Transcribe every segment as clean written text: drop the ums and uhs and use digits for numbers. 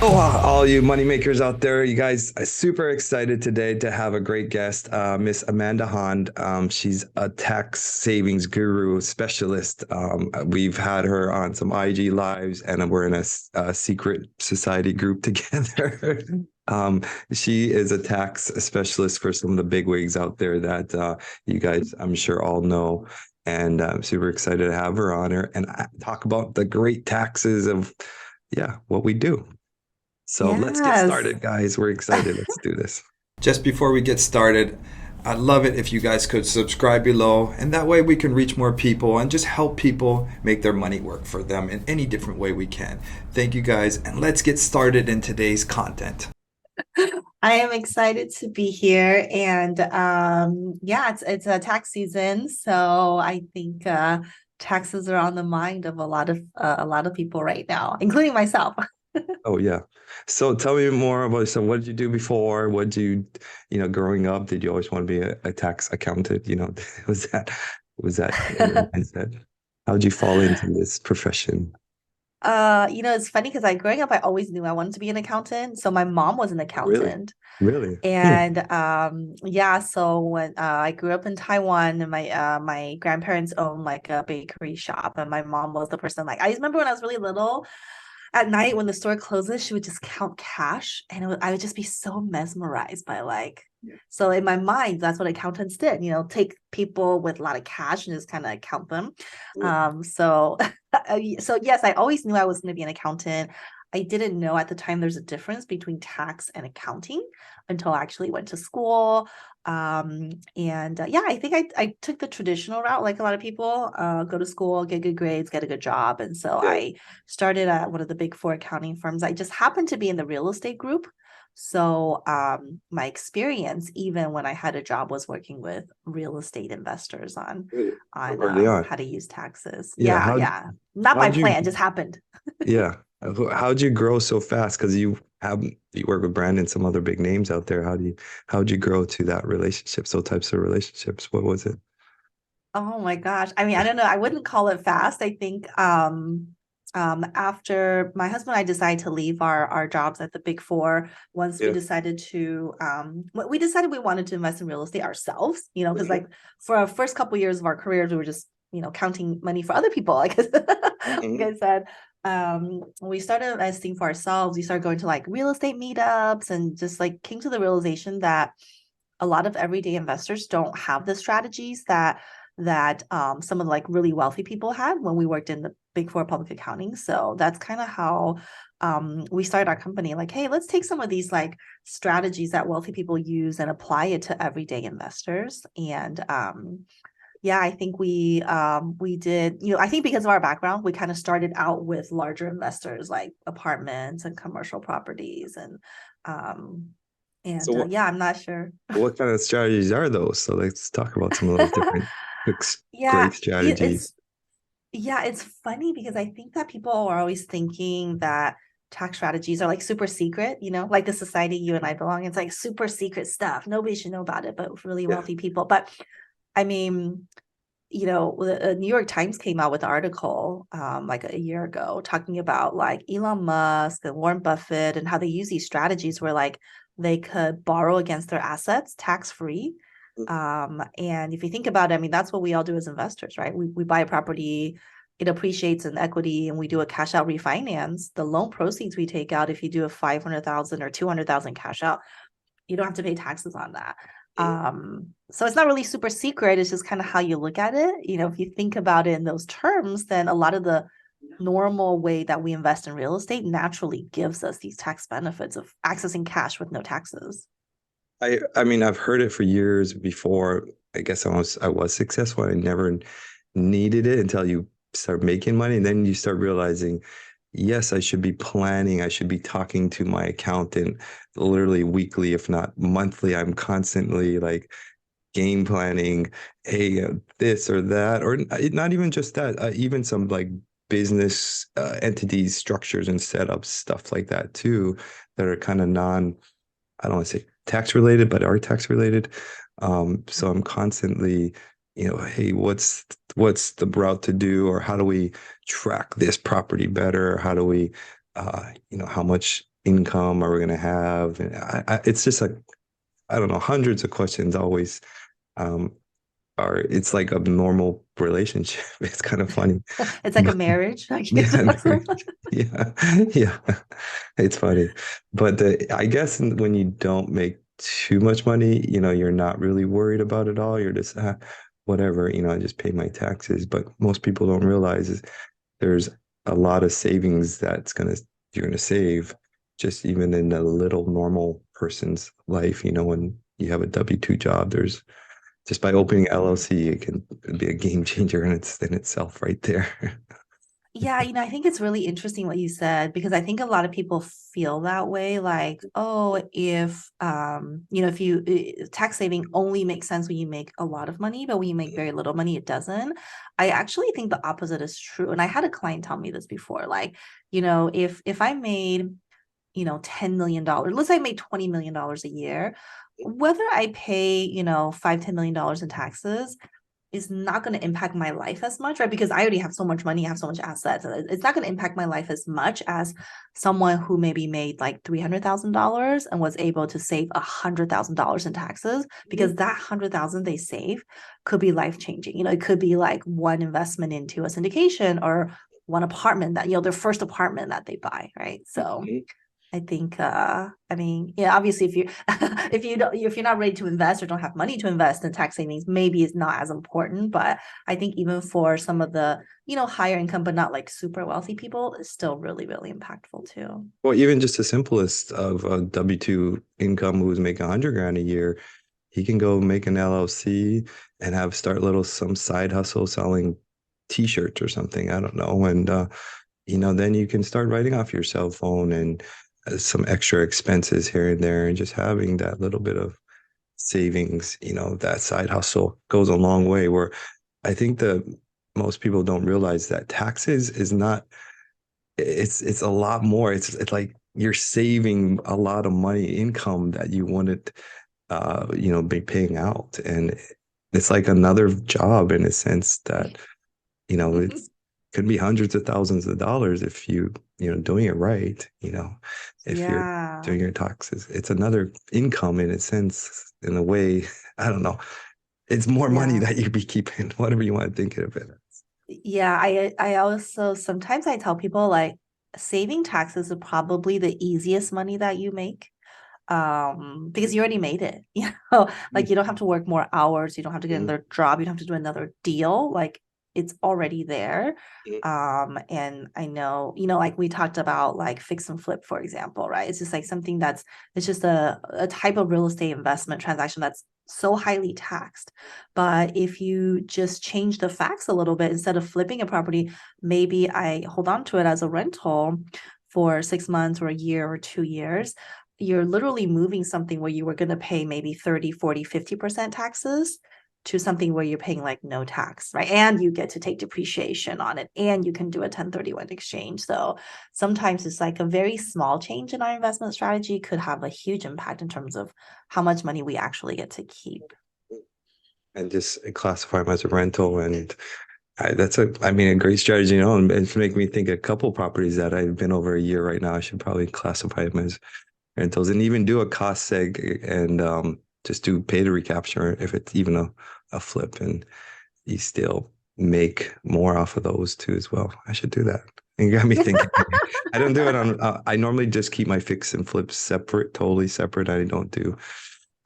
Oh, all you moneymakers out there, you guys, super excited today to have a great guest, Miss Amanda Hond. She's a tax savings guru specialist. We've had her on some IG lives, and we're in a secret society group together. Um, she is a tax specialist for some of the bigwigs out there that you guys, I'm sure, all know. And I'm super excited to have her on here and talk about the great taxes of, yeah, what we do. So let's get Yes. started, guys. We're excited. Let's do this. Just before we get started, I'd love it if you guys could subscribe below, and that way we can reach more people and just help people make their money work for them in any different way we can. Thank you guys, and let's get started in today's content. I am excited to be here and yeah, it's a tax season, so I think taxes are on the mind of a lot of people right now, including myself. Oh yeah. So tell me more about, so what did you do before? What did growing up, did you always want to be a tax accountant? Was that in your mindset? How did you fall into this profession? It's funny because growing up I always knew I wanted to be an accountant. So my mom was an Really? accountant. Really? Hmm. And yeah, so when I grew up in Taiwan and my grandparents owned like a bakery shop and my mom was the person like I remember when I was really little at night when the store closes, she would just count cash and I would just be so mesmerized by like so in my mind that's what accountants did, take people with a lot of cash and just kind of count them. So so yes, I always knew I was going to be an accountant. I didn't know at the time there's a difference between tax and accounting until I actually went to school. And yeah, I think I took the traditional route, like a lot of people, go to school, get good grades, get a good job. And so Yeah. I started at one of the big four accounting firms. I just happened to be in the real estate group. So my experience, even when I had a job, was working with real estate investors on Really? on Early on. how to use taxes. Yeah. Yeah, yeah. Not by How'd you plan, just happened. Yeah. How'd you grow so fast? Because you work with Brandon, some other big names out there. How'd you grow to that relationship, so types of relationships? What was it? Oh my gosh. I mean, I don't know. I wouldn't call it fast. I think after my husband and I decided to leave our jobs at the big four, once we Yeah. decided to we decided we wanted to invest in real estate ourselves, because Hmm. like for our first couple years of our careers, we were just, counting money for other people, I guess. Like Hmm. I said. We started investing for ourselves. We started going to like real estate meetups and just like came to the realization that a lot of everyday investors don't have the strategies that some of the like really wealthy people had when we worked in the big four public accounting. So that's kind of how we started our company. Like, hey, let's take some of these like strategies that wealthy people use and apply it to everyday investors. And yeah, I think we did, I think because of our background, we kind of started out with larger investors like apartments and commercial properties um So and yeah, I'm not sure. what kind of strategies are those? So let's talk about some of those different Yeah, great strategies. it's funny because I think that people are always thinking that tax strategies are like super secret, like the society you and I belong in. It's like super secret stuff. Nobody should know about it, but really Yeah. wealthy people. But I mean, the New York Times came out with an article like a year ago talking about like Elon Musk and Warren Buffett and how they use these strategies where like they could borrow against their assets tax free. And if you think about it, I mean, that's what we all do as investors, right? We buy a property, it appreciates in equity, and we do a cash out refinance. The loan proceeds we take out, if you do a 500,000 or 200,000 cash out, you don't have to pay taxes on that. So it's not really super secret. It's just kind of how you look at it. If you think about it in those terms, then a lot of the normal way that we invest in real estate naturally gives us these tax benefits of accessing cash with no taxes. I mean, I've heard it for years before. I guess I was successful. I never needed it until you start making money, and then you start realizing, yes, I should be planning. I should be talking to my accountant literally weekly, if not monthly. I'm constantly like game planning, hey, this or that, or not even just that, even some like business entities, structures, and setups, stuff like that too, that are kind of I don't want to say tax related, but are tax related. So I'm constantly, hey, what's the route to do, or how do we track this property better? How do we, how much income are we going to have? And it's just like, I don't know, hundreds of questions always um, are, it's like a normal relationship. It's kind of funny. It's like a marriage, I guess. Yeah, yeah, yeah. It's funny, but I guess when you don't make too much money, you're not really worried about it all. You're just whatever, I just pay my taxes. But most people don't realize is there's a lot of savings you're gonna save just even in a little normal person's life. When you have a W-2 job, there's just by opening LLC, it can be a game changer in itself right there. Yeah, I think it's really interesting what you said because I think a lot of people feel that way, like, oh, if if you tax saving only makes sense when you make a lot of money, but when you make very little money, it doesn't. I actually think the opposite is true. And I had a client tell me this before, like, if I made, $10 million, let's say I made $20 million a year, whether I pay, 5, $10 million in taxes is not going to impact my life as much, right? Because I already have so much money, I have so much assets. It's not going to impact my life as much as someone who maybe made like $300,000 and was able to save $100,000 in taxes, because that 100,000 they save could be life changing. It could be like one investment into a syndication or one apartment that, their first apartment that they buy, right? So I think I mean, yeah, obviously if you if you're not ready to invest or don't have money to invest in tax savings, maybe it's not as important. But I think even for some of the, higher income but not like super wealthy people, it's still really, really impactful too. Well, even just the simplest of a W-2 income who's making 100 grand a year, he can go make an LLC and have start some side hustle selling t-shirts or something. I don't know. And then you can start writing off your cell phone and some extra expenses here and there, and just having that little bit of savings, that side hustle goes a long way. Where I think the most people don't realize that taxes is not, it's a lot more. It's like you're saving a lot of money, income that you wouldn't be paying out. And it's like another job in a sense that, it could be hundreds of thousands of dollars if doing it right, if you're Yeah. doing your taxes. It's another income in a sense, in a way. I don't know. It's more money Yeah. that you'd be keeping, whatever you want to think of it. Yeah, I also sometimes I tell people like saving taxes is probably the easiest money that you make, because you already made it. Like you don't have to work more hours, you don't have to get Mhm. another job, you don't have to do another deal, like it's already there. And I know, like we talked about like fix and flip, for example, right? It's just like something it's just a type of real estate investment transaction that's so highly taxed. But if you just change the facts a little bit, instead of flipping a property, maybe I hold on to it as a rental for 6 months or a year or 2 years. You're literally moving something where you were going to pay maybe 30, 40, 50% taxes to something where you're paying like no tax, right? And you get to take depreciation on it and you can do a 1031 exchange. So sometimes it's like a very small change in our investment strategy could have a huge impact in terms of how much money we actually get to keep. And just classify them as a rental. And that's I mean, a great strategy, and it's making me think a couple properties that I've been over a year right now. I should probably classify them as rentals and even do a cost seg and just do pay to recapture if it's even a flip, and you still make more off of those too as well. I should do that. And you got me thinking. I don't do it on. I normally just keep my fix and flips separate, totally separate. I don't do,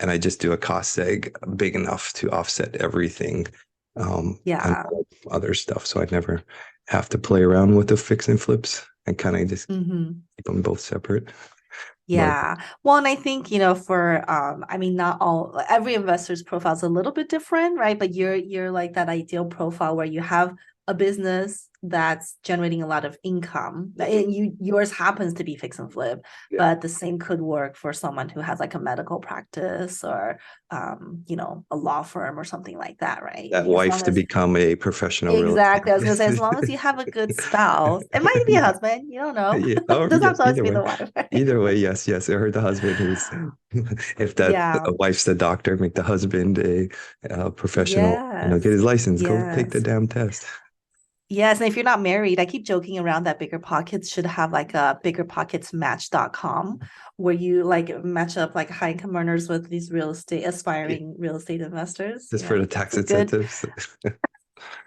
and I just do a cost seg big enough to offset everything, and Yeah. other stuff. So I never have to play around with the fix and flips. I kind of just Mm-hmm. keep them both separate. But Yeah. Well, and I think, for I mean not all every investor's profile is a little bit different, right? But you're like that ideal profile where you have a business that's generating a lot of income. And yours happens to be fix and flip, yeah, but the same could work for someone who has like a medical practice or a law firm or something like that, right? I that mean, as wife long to as become a professional real exactly, I was gonna say as estate. long as you have a good spouse, it might be a husband, you don't know. Yeah. Oh, Doesn't yeah. have to always Either be way. the wife, right? Either way, yes, yes. Or the husband who's, if that Yeah. a wife's the doctor, make the husband a professional. Get Yes. his license. Go take the Yes. damn test. Yes, and if you're not married, I keep joking around that Bigger Pockets should have like a biggerpocketsmatch.com where you like match up like high income earners with these aspiring real estate investors. Just for Yeah, the it's tax a good, incentives.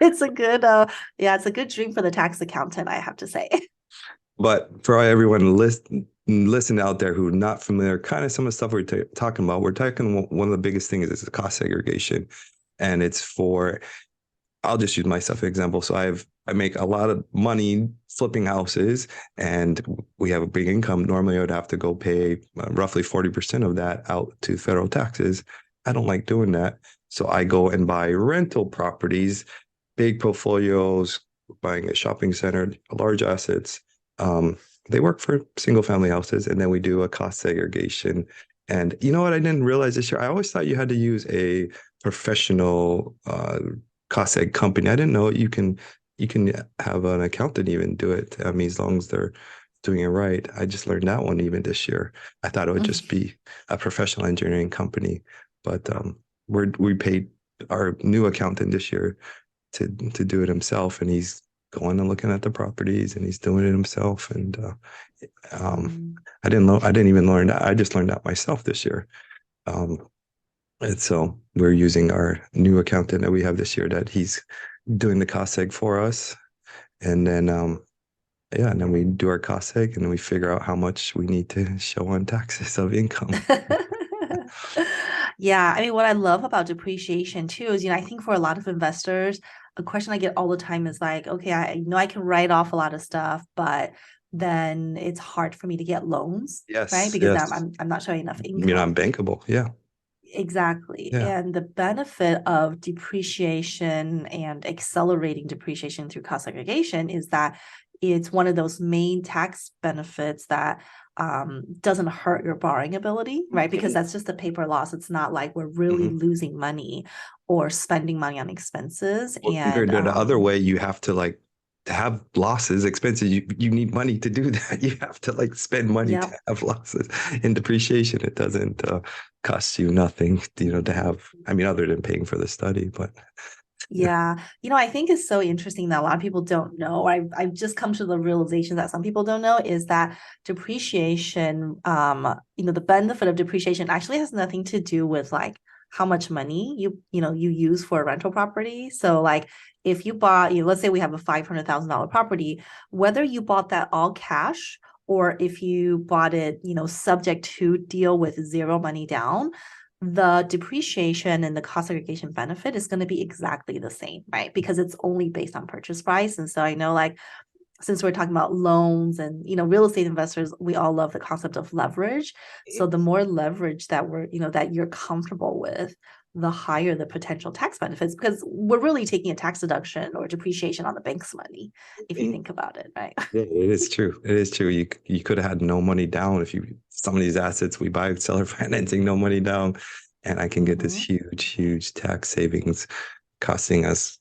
it's a good, yeah, it's a good dream for the tax accountant, I have to say. But for everyone listen out there who are not familiar, kind of some of the stuff we're talking about, we're talking one of the biggest things is cost segregation. And it's for, I'll just use myself as an example. So I make a lot of money flipping houses and we have a big income. Normally I would have to go pay roughly 40% of that out to federal taxes. I don't like doing that. So I go and buy rental properties, big portfolios, buying a shopping center, large assets. Um, they work for single family houses, and then we do a cost segregation. And you know what? I didn't realize this year. I always thought you had to use a professional cost seg company. I didn't know you can have an accountant even do it. I mean, as long as they're doing it right. I just learned that one even this year. I thought it would just be a professional engineering company, but we paid our new accountant this year to do it himself, and he's going and looking at the properties and he's doing it himself. And Mm. I didn't know. I didn't even learn that. I just learned that myself this year. Um, and so we're using our new accountant that we have this year that he's doing the cost seg for us. And then yeah, and then we do our cost seg and then we figure out how much we need to show on taxes of income. Yeah, I mean, what I love about depreciation too is, I think for a lot of investors, a question I get all the time is like, okay, I know I can write off a lot of stuff, but then it's hard for me to get loans, right? Yes, Because I'm yes. I'm not showing enough You're not income. bankable. Yeah. Exactly. Yeah. And the benefit of depreciation and accelerating depreciation through cost segregation is that it's one of those main tax benefits that doesn't hurt your borrowing ability, right? Because that's just a paper loss. It's not like we're really Mhm. losing money or spending money on expenses. Well, compared to the other way, you have to like to have losses, expenses. You need money to do that. You have to like spend money Yep. to have losses. In depreciation, it doesn't cost you nothing, to have. I mean, other than paying for the study, but Yeah. I think it's so interesting that a lot of people don't know. I've just come to the realization that some people don't know is that depreciation, the benefit of depreciation actually has nothing to do with like how much money you use for a rental property. So like if you bought, let's say we have a $500,000 property, whether you bought that all cash or if you bought it, subject to deal with zero money down, the depreciation and the cost segregation benefit is going to be exactly the same, right? Because it's only based on purchase price. And so I know like since we're talking about loans and real estate investors, we all love the concept of leverage. So the more leverage that that you're comfortable with, the higher the potential tax benefits because we're really taking a tax deduction or depreciation on the bank's money, if you think about it, right? yeah, it is true. It is true. You could have had no money down if you some of these assets we buy with seller financing, no money down, and I can get this Mm-hmm. huge tax savings costing us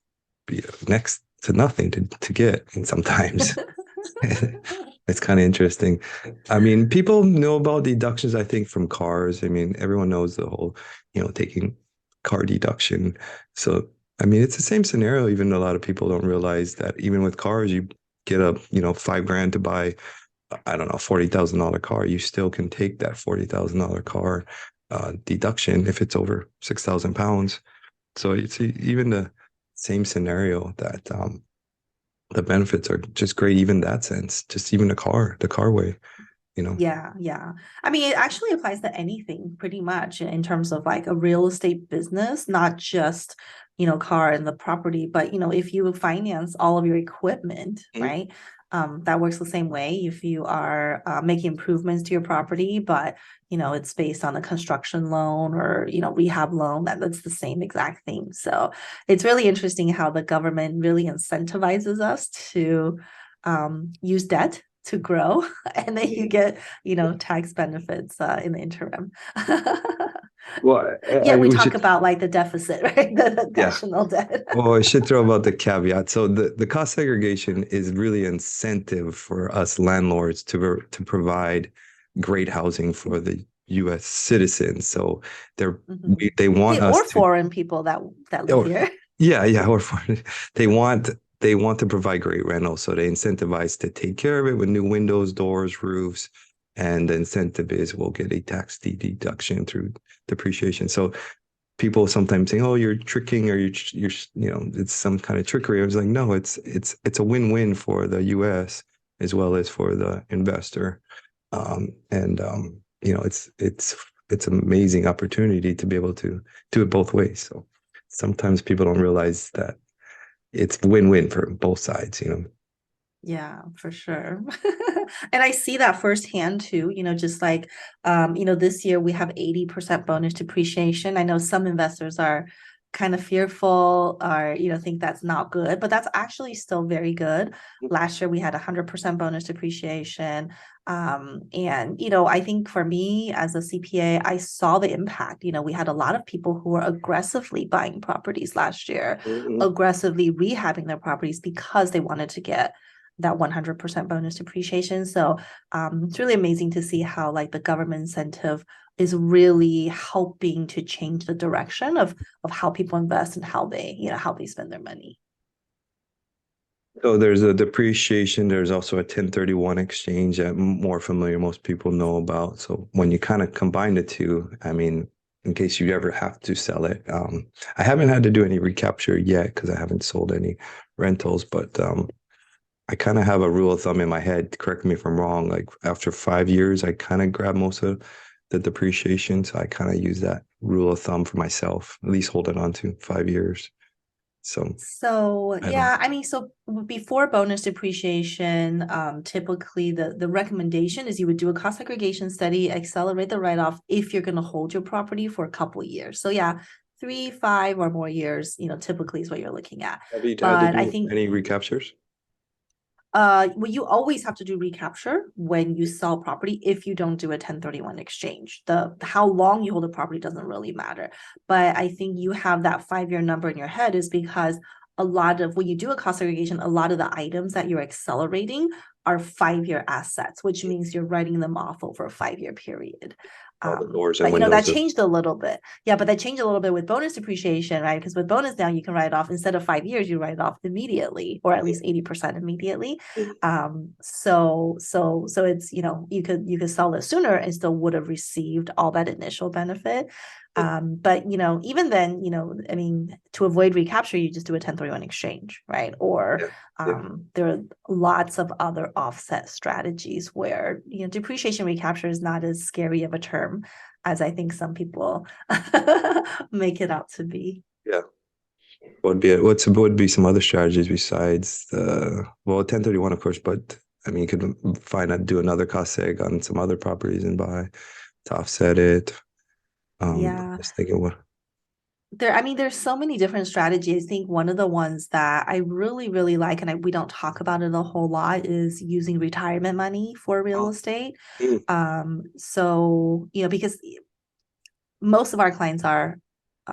next to nothing to get. And sometimes it's kind of interesting. I mean, people know about deductions, I think, from cars. I mean, everyone knows the whole, taking car deduction. So, I mean, it's the same scenario, even though a lot of people don't realize that even with cars, you get a, 5 grand to buy, I don't know, $40,000 car, you still can take that $40,000 car deduction if it's over 6,000 pounds. So it's even the same scenario that the benefits are just great, even in that sense, just even the car way, you know. Yeah, yeah. I mean, it actually applies to anything pretty much in terms of like a real estate business, not just, car and the property, but if you finance all of your equipment, Mhm. right? That works the same way if you are making improvements to your property, but it's based on a construction loan or rehab loan, that's the same exact thing. So it's really interesting how the government really incentivizes us to use debt to grow and then you get tax benefits in the interim. Well, Yet we we talk should, about like the deficit, right? The yeah. national debt. Well, I should throw about the caveat. So the cost segregation is really incentive for us landlords to provide great housing for the U.S. citizens. So Mhm. they want Or us to. foreign people that live Oh, here. yeah, yeah. Or they want they want to provide great rentals, so they incentivize to take care of it with new windows, doors, roofs, and the incentive is we'll get a tax deduction through depreciation. So people sometimes say, "Oh, you're tricking, or you're it's some kind of trickery." I was like, "No, it's a win-win for the U.S. as well as for the investor." And it's an amazing opportunity to be able to do it both ways. So sometimes people don't realize that it's win-win for both sides, you know. Yeah, for sure. And I see that firsthand too, just like this year we have 80% bonus depreciation. I know some investors are kind of fearful or think that's not good, but that's actually still very good. Last year we had 100% bonus depreciation. And I think for me as a CPA, I saw the impact. We had a lot of people who were aggressively buying properties last year, Mhm. aggressively rehabbing their properties because they wanted to get that 100% bonus depreciation. So it's really amazing to see how like the government incentive is really helping to change the direction of how people invest and how they spend their money. So there's a depreciation. There's also a 1031 exchange that more familiar most people know about. So when you kind of combine the two, I mean, in case you ever have to sell it, I haven't had to do any recapture yet because I haven't sold any rentals, but I kind of have a rule of thumb in my head. Correct me if I'm wrong. Like after 5 years, I kind of grab most of the depreciation. So I kind of use that rule of thumb for myself, at least hold it on to 5 years. So So I don't. yeah, I mean, so before bonus depreciation, typically the recommendation is you would do a cost segregation study, accelerate the write-off if you're going to hold your property for a couple of years. So yeah, 3, 5, or more years, typically is what you're looking at. Have you had to But I do think any recaptures? well, you always have to do recapture when you sell property if you don't do a 1031 exchange. The how long you hold a property doesn't really matter. But I think you have that 5-year number in your head is because a lot of when you do a cost segregation, a lot of the items that you're accelerating are 5-year assets, which means you're writing them off over a 5-year period. All the doors and But windows. that changed a little bit. Yeah, but that changed a little bit with bonus depreciation, right? Because with bonus now you can write off instead of 5 years, you write it off immediately, or at least 80% immediately. So it's you could sell it sooner and still would have received all that initial benefit. But even then, I mean, to avoid recapture, you just do a 1031 exchange, right? Or Yeah, yeah. there are lots of other offset strategies where depreciation recapture is not as scary of a term as I think some people make it out to be. Yeah. What would be some other strategies besides the 1031, of course, but I mean you could do another cost seg on some other properties and buy to offset it. Yeah. Just thinking what. I mean, there's so many different strategies. I think one of the ones that I really, really like, and we don't talk about it a whole lot, is using retirement money for real Oh, estate. mm, So, because most of our clients are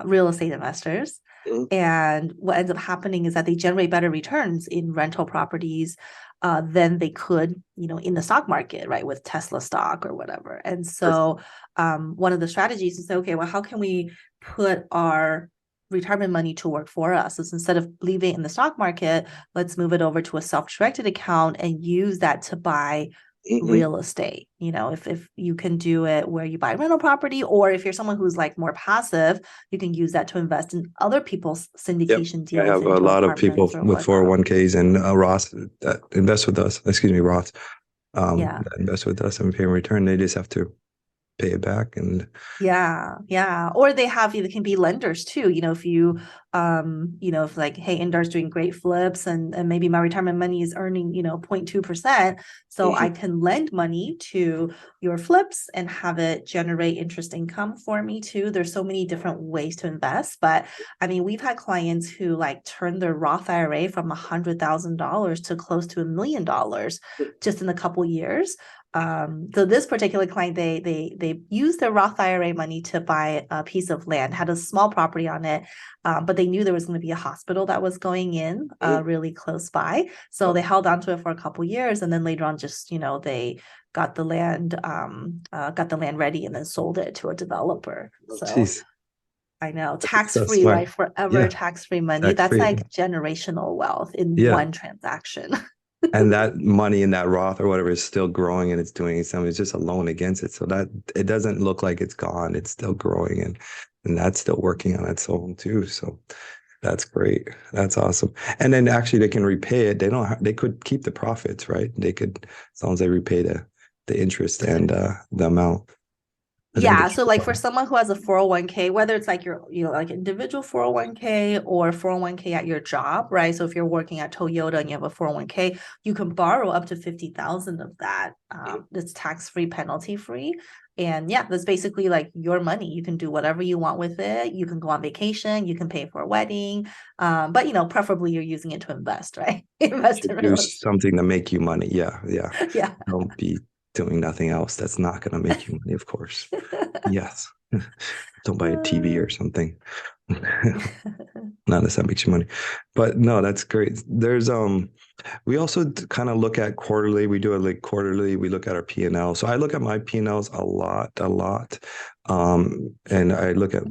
real estate investors. mm, And what ends up happening is that they generate better returns in rental properties than they could, in the stock market, right, with Tesla stock or whatever. And sure. so one of the strategies is, okay, well, how can we put our retirement money to work for us? So instead of leaving it in the stock market, let's move it over to a self-directed account and use that to buy Mm-hmm. real estate. If you can do it where you buy rental property, or if you're someone who's like more passive, you can use that to invest in other people's Yep. syndication I deals have a into lot of people apartments or with whatnot. 401ks and Roth that invest with us. Excuse me, Roth, Yeah. that invest with us and pay in return. They just have to pay it back. And Yeah, yeah. Or they can be lenders too. If you if like, hey, Indar's doing great flips and maybe my retirement money is earning, 0.2%. So Mhm. I can lend money to your flips and have it generate interest income for me too. There's so many different ways to invest. But I mean, we've had clients who like turn their Roth IRA from $100,000 to close to $1 million just in a couple years. So this particular client, they used their Roth IRA money to buy a piece of land, had a small property on it, but they knew there was going to be a hospital that was going in really close by. So they held onto it for a couple years, and then later on, just they got the land ready and then sold it to a developer. Oh, So geez. I know. So Tax-free, right? smart. Forever Yeah, tax-free money. tax That's free. like generational wealth in Yeah. one transaction. And that money in that Roth or whatever is still growing and it's doing something. It's just a loan against it. So that it doesn't look like it's gone. It's still growing and that's still working on its own too. So that's great. That's awesome. And then actually they can repay it. They don't they could keep the profits, right? They could, as long as they repay the interest and the amount. I think they Yeah, keep so the like for profit. someone who has a 401k, whether it's like your, like individual 401k or 401k at your job, right? So if you're working at Toyota and you have a 401k, you can borrow up to 50,000 of that. It's tax-free, penalty-free. And yeah, that's basically like your money. You can do whatever you want with it. You can go on vacation, you can pay for a wedding. But preferably you're using it to invest, right? Invest Should in do real estate. something to make you money. Yeah, yeah. Yeah. Don't be doing nothing else. That's not going to make you money, of course. Yes. Don't buy a TV or something. Not unless that makes you money. But no, that's great. There's we also kind of look at quarterly. We do it like quarterly. We look at our P&L. So I look at my P&Ls a lot, a lot. And I look at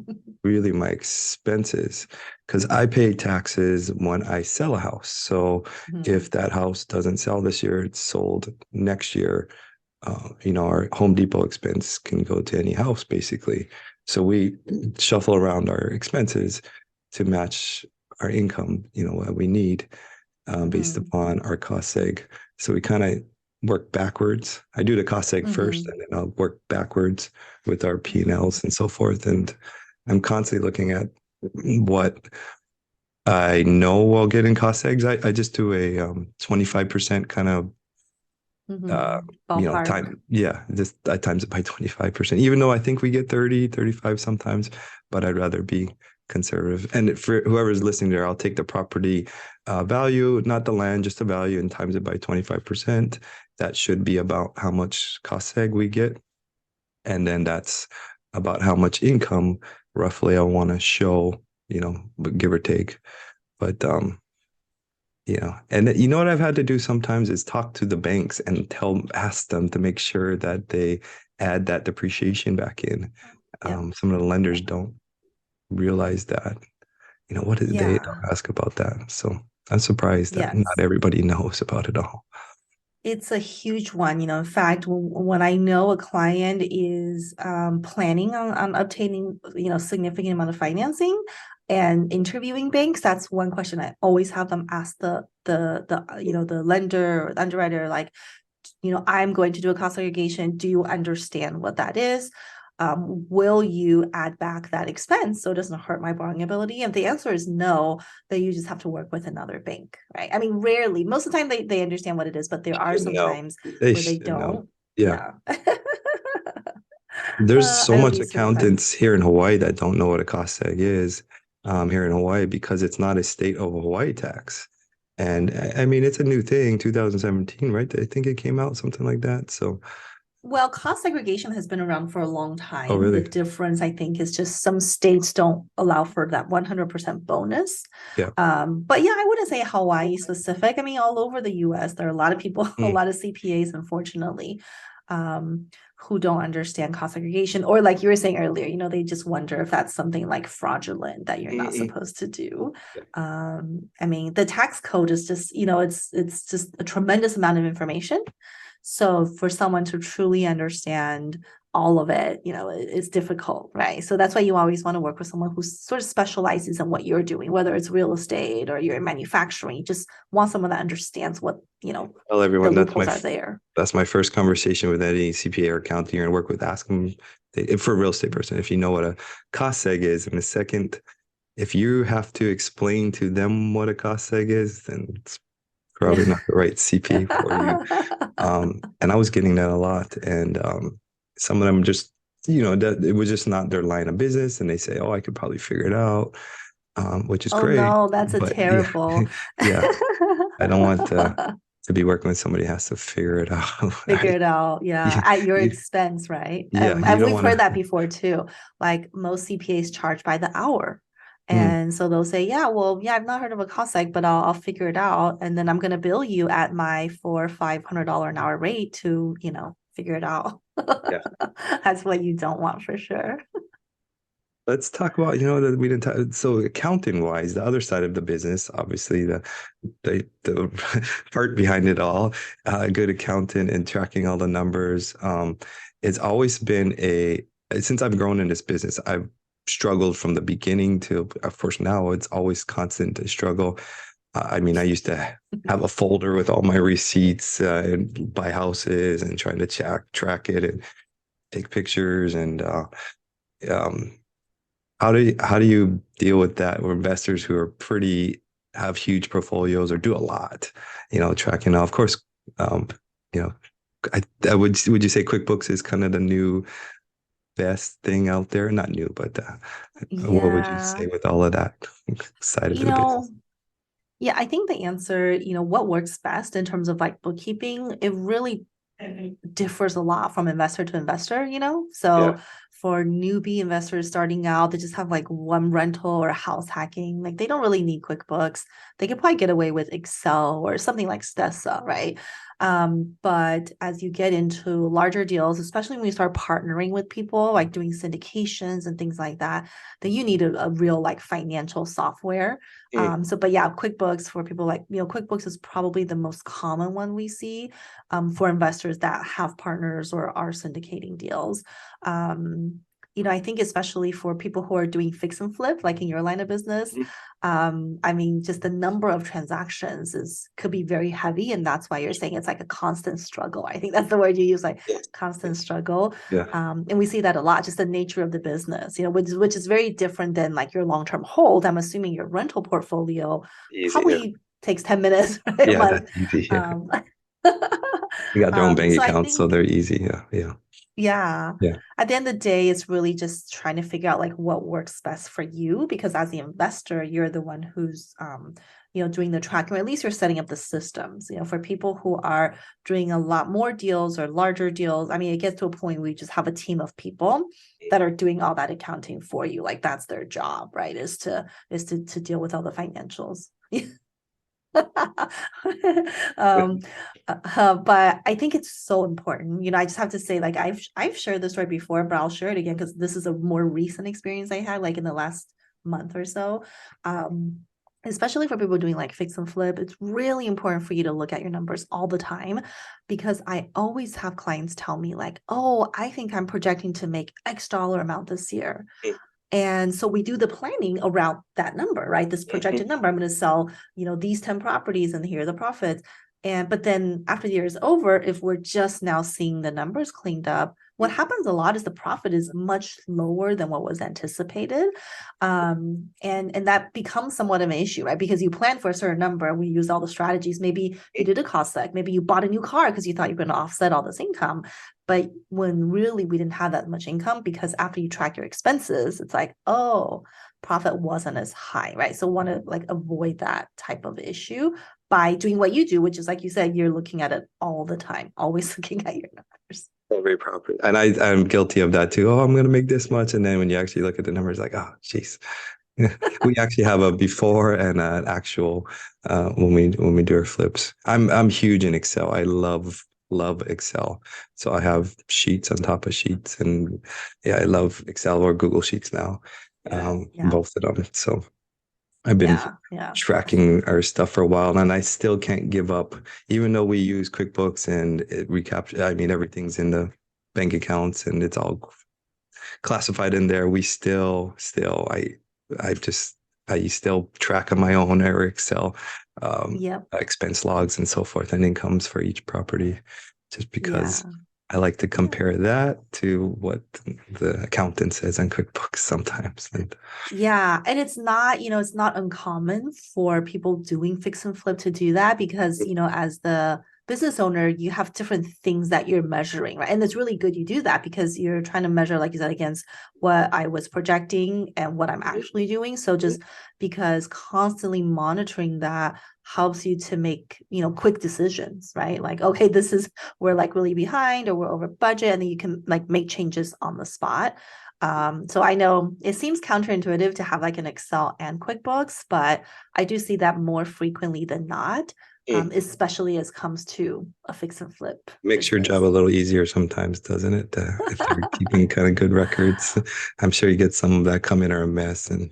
really my expenses because I pay taxes when I sell a house. So Mhm. if that house doesn't sell this year, it's sold next year. Our Home Depot expense can go to any house basically. So we shuffle around our expenses to match our income, what we need based Mhm. upon our cost seg. So we kind of work backwards. I do the cost seg first, Mhm. and then I'll work backwards with our Mhm. P&Ls and so forth. And I'm constantly looking at what I know while getting cost segs. I just do a 25% kind of uh, Ballpark. time. Yeah, just I times it by 25%, even though I think we get 30, 35 sometimes, but I'd rather be conservative. And for whoever's listening there, I'll take the property value, not the land, just the value, and times it by 25%. That should be about how much cost seg we get. And then that's about how much income roughly I want to show, give or take. But and you know what I've had to do sometimes is talk to the banks and ask them to make sure that they add that depreciation back in. Yeah. Some of the lenders don't realize that. What did they don't Yeah. ask about that? So I'm surprised that not Yes. everybody knows about it all. It's a huge one. In fact, when I know a client is planning on obtaining, significant amount of financing and interviewing banks, that's one question I always have them ask the lender or the underwriter, like, I'm going to do a cost segregation. Do you understand what that is? Will you add back that expense so it doesn't hurt my borrowing ability? If the answer is no, then you just have to work with another bank, right? I mean, rarely, most of the time they understand what it is, but there are Should some know. times They where they should know. don't. Yeah. Yeah. There's so I would much be surprised. accountants here in Hawaii that don't know what a cost seg is here in Hawaii because it's not a state of Hawaii tax. And I mean, it's a new thing, 2017, right? I think it came out something like that. So, Well, cost segregation has been around for a long oh, time. The really? difference, I think, is just some states don't allow for that 100% bonus. Yeah. But yeah, I wouldn't say Hawaii specific. I mean, all over the US, there are a lot of people, a Mm. lot of CPAs, unfortunately, um, who don't understand cost segregation. Or like you were saying earlier, they just wonder if that's something like fraudulent that you're not Mhm. supposed to do. Yeah. I mean, the tax code is just, it's just a tremendous amount of information. So for someone to truly understand all of it, it's difficult, right? So that's why you always want to work with someone who sort of specializes in what you're doing, whether it's real estate or you're in manufacturing. You just want someone that understands what, Tell the everyone loopholes are there. that's my first conversation with any CPA or accountant you're going to work with. Ask them for a real estate person if you know what a cost seg is. And the second, if you have to explain to them what a cost seg is, then it's probably not the right CPA for you. And I was getting that a lot. And some of them just, that it was just not their line of business. And they say, oh, I could probably figure it out, which is Oh great. no, that's a But yeah, terrible. yeah, I don't want to be working with somebody who has to figure it out. Figure it out, yeah, You, at your you, expense, right? yeah, you And don't we've want heard that to. before too. Like most CPAs charge by the hour. Mm, And so they'll say, yeah, well, yeah, I've not heard of a cost seg, but I'll figure it out. And then I'm gonna bill you at my $400-500 an hour rate to, figure it out. yeah. That's what you don't want for sure. Let's talk about, that we didn't talk, so accounting wise, the other side of the business, obviously the part behind it all, a good accountant and tracking all the numbers. It's always been since I've grown in this business, I've struggled from the beginning to, of course, now it's always constant struggle. I mean, I used to have a folder with all my receipts and buy houses and trying to track it and take pictures and um, how do you deal with that with investors who are pretty have huge portfolios or do a lot, tracking? Of course, um, you know, I would you say QuickBooks is kind of the new best thing out there? Not new, but what would you Yeah. say with all of that side of You the business? know, yeah, I think the answer, what works best in terms of like bookkeeping, it really differs a lot from investor to investor. So Yeah. for newbie investors starting out, they just have like one rental or house hacking. Like they don't really need QuickBooks. They could probably get away with Excel or something like Stessa, right? But as you get into larger deals, especially when you start partnering with people, like doing syndications and things like that, then you need a real like financial software. Mm. But yeah, QuickBooks for people like, QuickBooks is probably the most common one we see for investors that have partners or are syndicating deals. I think especially for people who are doing fix and flip, like in your line of business, Mhm. I mean, just the number of transactions could be very heavy, and that's why you're saying it's like a constant struggle. I think that's the word you use, like Yes. constant Yes. struggle. Yeah. And we see that a lot, just the nature of the business, which is very different than like your long-term hold. I'm assuming your rental portfolio Easy. Yeah. probably takes 10 minutes, right? Yeah, Like, that's easy. Yeah. um, You got their own bank so I accounts, so think, they're easy. Yeah. Yeah. yeah, Yeah. at the end of the day, it's really just trying to figure out like what works best for you, because as the investor, you're the one who's doing the tracking, or at least you're setting up the systems. For people who are doing a lot more deals or larger deals, I mean, it gets to a point where you just have a team of people that are doing all that accounting for you. Like that's their job, right? Is to deal with all the financials. um but I think it's so important. I just have to say, like, I've shared this story before, but I'll share it again because this is a more recent experience I had, like in the last month or so. um Especially for people doing like fix and flip, it's really important for you to look at your numbers all the time, because I always have clients tell me like, oh, I think I'm projecting to make X dollar amount this year. And so we do the planning around that number, right? This projected Mhm. number. I'm going to sell, these 10 properties and here are the profits. But then after the year is over, if we're just now seeing the numbers cleaned up, what happens a lot is the profit is much lower than what was anticipated. And that becomes somewhat of an issue, right? Because you plan for a certain number, we use all the strategies. Maybe you did a cost seg, maybe you bought a new car because you thought you were going to offset all this income. But when really we didn't have that much income, because after you track your expenses, it's like, oh, profit wasn't as high, right? So want to like avoid that type of issue by doing what you do, which is like you said, you're looking at it all the time, always looking at your numbers. Every property. And I'm guilty of that too. Oh, I'm gonna make this much. And then when you actually look at the numbers, like, oh, jeez. We actually have a before and an actual when we do our flips. I'm huge in Excel. I love Excel. So I have sheets on top of sheets, and yeah, I love Excel or Google Sheets now. Yeah, Both of them. So I've been yeah, yeah, tracking our stuff for a while, and I still can't give up, even though we use QuickBooks and it recapture. I mean, everything's in the bank accounts and it's all classified in there. We still, I just, I still track on my own or Excel yep, expense logs and so forth and incomes for each property, just because yeah. I like to Yeah. compare that to what the accountant says on QuickBooks sometimes. And Yeah, and it's not uncommon for people doing fix and flip to do that, because, as the business owner, you have different things that you're measuring, right? And it's really good you do that, because you're trying to measure, like you said, against what I was projecting and what I'm actually doing. So just because constantly monitoring that helps you to make, quick decisions, right? Like, okay, this is, we're like really behind or we're over budget, and then you can like make changes on the spot. So I know it seems counterintuitive to have like an Excel and QuickBooks, but I do see that more frequently than not. Mm. especially as comes to a fix and flip Makes your job a business. little easier sometimes, doesn't it? If they're keeping kind of good records, I'm sure you get some that come in are a mess. And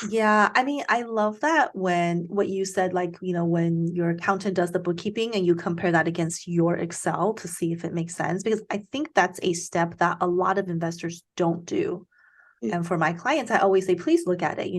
Yeah, I mean, I love that when what you said, like, when your accountant does the bookkeeping and you compare that against your Excel to see if it makes sense, because I think that's a step that a lot of investors don't do. And for my clients, I always say, please look at it.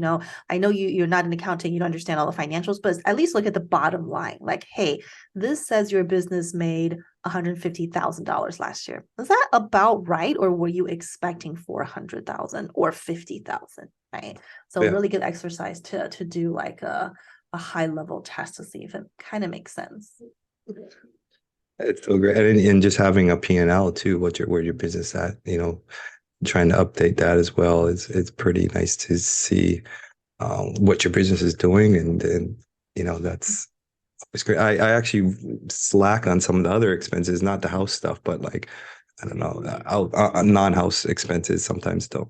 I know you're not an accountant, you don't understand all the financials, but at least look at the bottom line. Like, hey, this says your business made $150,000 last year. Is that about right? Or were you expecting 400,000 or 50,000? Right. So yeah, really good exercise to do like a high level test to see if it kind of makes sense. it's so great. And just having a P&L too, where your business at, trying to update that as well is it's pretty nice to see what your business is doing, and that's it's great. I actually slack on some of the other expenses, not the house stuff, but like I don't know, non-house expenses sometimes don't.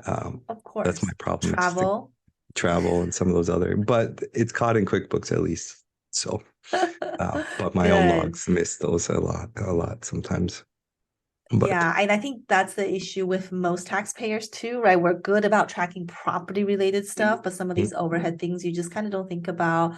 Of That's my course. problem. It's the Travel. travel and some of those other, but it's caught in QuickBooks at least. So, but my own Good. logs miss those a lot sometimes. But Yeah, and I think that's the issue with most taxpayers too, right? We're good about tracking property related stuff, but some of these overhead things you just kind of don't think about.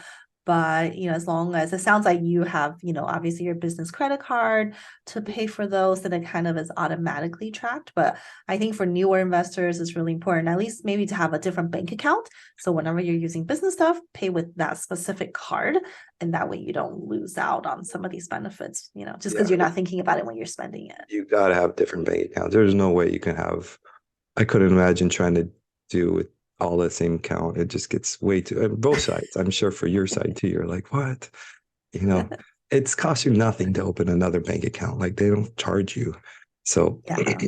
But, as long as it sounds like you have, obviously your business credit card to pay for those, then it kind of is automatically tracked. But I think for newer investors, it's really important, at least maybe to have a different bank account. So whenever you're using business stuff, pay with that specific card. And that way you don't lose out on some of these benefits, just because yeah, you're not thinking about it when you're spending it. you gotta have different bank accounts. There's no way you can have. I couldn't imagine trying to do with all the same account. It just gets way too. And both sides, I'm sure for your side too. You're like, what? You know, it's cost you nothing to open another bank account. Like they don't charge you. So Yeah.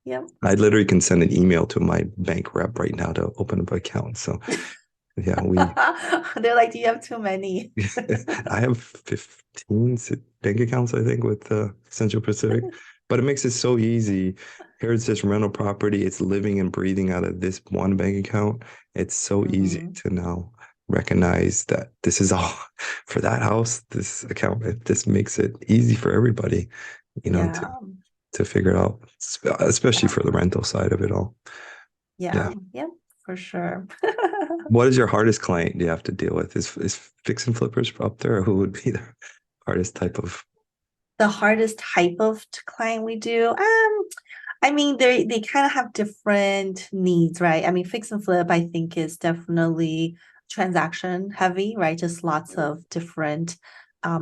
Yep. I literally can send an email to my bank rep right now to open up an account. So yeah, They're like, do you have too many? I have 15 bank accounts, I think, with Central Pacific, but it makes it so easy. Here's this rental property. It's living and breathing out of this one bank account. It's so easy Hmm. to now recognize that this is all for that house, this account. It just makes it easy for everybody, you know, to Yeah. to figure out, especially Yeah. for the rental side of it all. Yeah. Yeah. Yep. For sure. What is your hardest client you have to deal with? Is fix and flippers up there, or who would be the hardest type of? The hardest type of client we do, I mean, they kind of have different needs, right? I mean, fix and flip, I think, is definitely transaction heavy, right? Just lots of different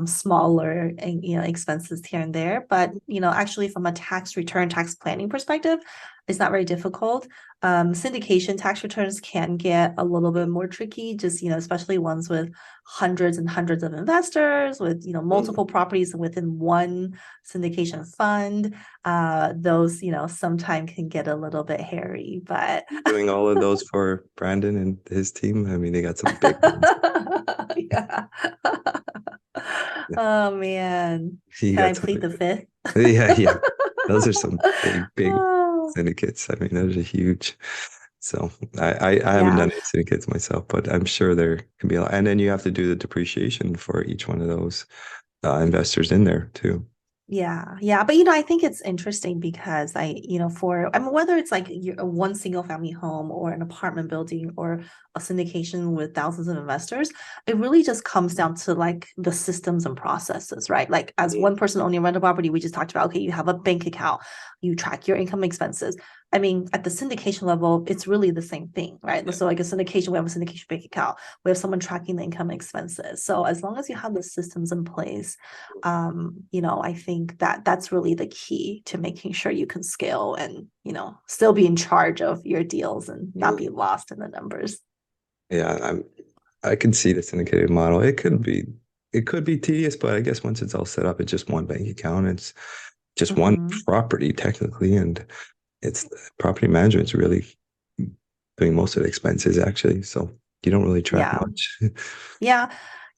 smaller and expenses here and there. But actually, from a tax return, tax planning perspective, it's not very difficult. Syndication tax returns can get a little bit more tricky, just especially ones with hundreds and hundreds of investors, with multiple properties within one syndication fund. Those sometimes can get a little bit hairy, but Doing all of those for Brandon and his team. I mean, they got some big ones. yeah. Yeah, Oh man, he can I got some plead big the ones. fifth? Yeah, yeah. Those are some big Oh, syndicates. I mean, those are huge. So I haven't yeah. done any syndicates myself, but I'm sure there can be a lot. And then you have to do the depreciation for each one of those investors in there too. Yeah, yeah, but I think it's interesting because I mean, whether it's like one single family home or an apartment building or a syndication with thousands of investors, it really just comes down to like the systems and processes, right? Like as one person owning a rental property, we just talked about, okay, you have a bank account, you track your income expenses. I mean, at the syndication level, it's really the same thing, right? So like a syndication, we have a syndication bank account, we have someone tracking the income expenses. So as long as you have the systems in place, I think that that's really the key to making sure you can scale and still be in charge of your deals and not be lost in the numbers. Yeah, I can see the syndicated model. It could be tedious, but I guess once it's all set up, it's just one bank account. It's just one Hmm. property technically, and it's property management's really doing most of the expenses actually. So you don't really track Yeah, much. yeah.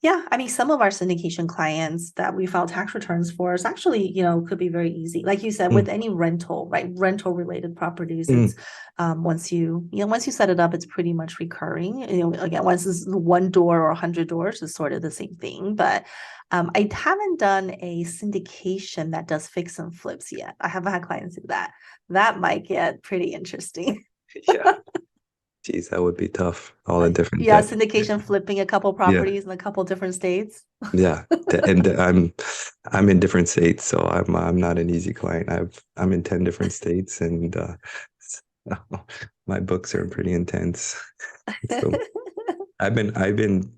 Yeah, I mean, some of our syndication clients that we file tax returns for is actually, could be very easy. Like you said, with Mm, any rental, right? Rental related properties, it's mm, once you set it up, it's pretty much recurring. Again, once it's one door or 100 doors, it's sort of the same thing. But I haven't done a syndication that does fix and flips yet. I haven't had clients do that. That might get pretty interesting. yeah. Geez, that would be tough. All the different Yeah, debt. syndication flipping a couple Yeah. properties in a couple different states. Yeah. And I'm in different states, so I'm not an easy client. I'm in 10 different states, and so my books are pretty intense. So I've been